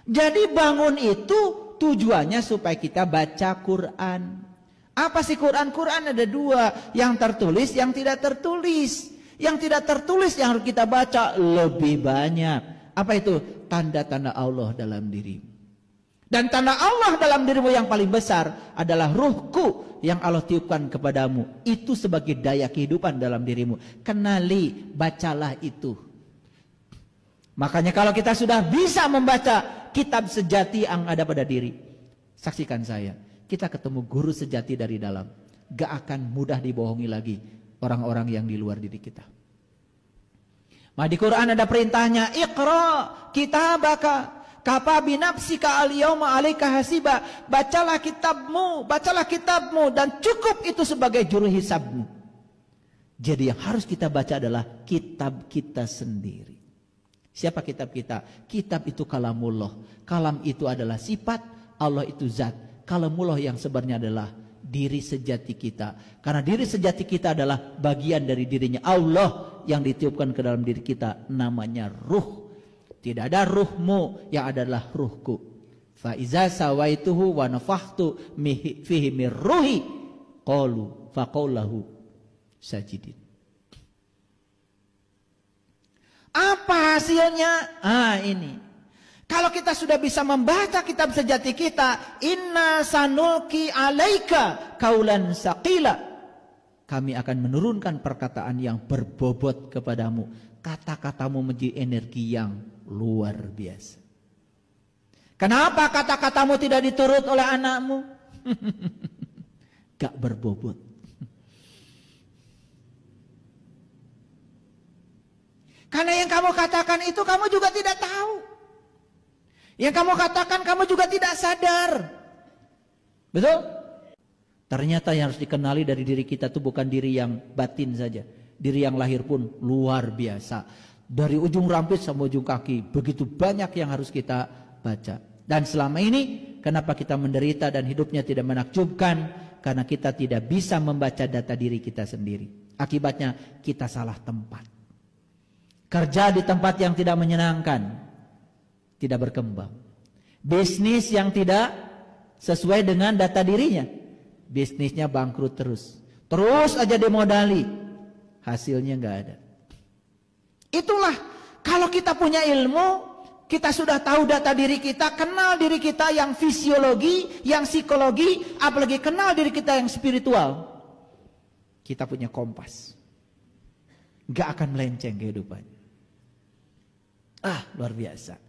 Jadi bangun itu tujuannya supaya kita baca Quran. Apa sih Quran? Quran ada dua, yang tertulis, yang tidak tertulis. Yang tidak tertulis yang harus kita baca lebih banyak. Apa itu? Tanda-tanda Allah dalam dirimu. Dan tanda Allah dalam dirimu yang paling besar adalah ruhku yang Allah tiupkan kepadamu. Itu sebagai daya kehidupan dalam dirimu. Kenali, bacalah itu. Makanya kalau kita sudah bisa membaca kitab sejati yang ada pada diri, saksikan saya, kita ketemu guru sejati dari dalam. Gak akan mudah dibohongi lagi orang-orang yang di luar diri kita. Nah, di Quran ada perintahnya, Iqra kitabaka kafa binafsika al-yawma 'alaika hasiba. Bacalah kitabmu dan cukup itu sebagai juru hisabmu. Jadi yang harus kita baca adalah kitab kita sendiri. Siapa kitab kita? Kitab itu kalamullah. Kalam itu adalah sifat, Allah itu zat. Kalamullah yang sebenarnya adalah diri sejati kita. Karena diri sejati kita adalah bagian dari dirinya Allah yang ditiupkan ke dalam diri kita, namanya ruh. Tidak ada ruhmu, yang adalah ruhku. Fa iza sawaituhu wa nafakhtu fihi mir ruhi qalu faqaulahu sajidin. Apa hasilnya? Ini. Kalau kita sudah bisa membaca kitab sejati kita, inna sanulki alaika kaulan saqila. Kami akan menurunkan perkataan yang berbobot kepadamu. Kata-katamu menjadi energi yang luar biasa. Kenapa kata-katamu tidak diturut oleh anakmu? Gak berbobot. Karena yang kamu katakan itu kamu juga tidak tahu. Yang kamu katakan kamu juga tidak sadar. Betul? Ternyata yang harus dikenali dari diri kita itu bukan diri yang batin saja. Diri yang lahir pun luar biasa. Dari ujung rambut sampai ujung kaki. Begitu banyak yang harus kita baca. Dan selama ini kenapa kita menderita dan hidupnya tidak menakjubkan? Karena kita tidak bisa membaca data diri kita sendiri. Akibatnya kita salah tempat. Kerja di tempat yang tidak menyenangkan, tidak berkembang. Bisnis yang tidak sesuai dengan data dirinya, bisnisnya bangkrut terus. Terus aja dimodali, hasilnya nggak ada. Itulah kalau kita punya ilmu, kita sudah tahu data diri kita, kenal diri kita yang fisiologi, yang psikologi, apalagi kenal diri kita yang spiritual. Kita punya kompas, nggak akan melenceng kehidupannya. Luar biasa.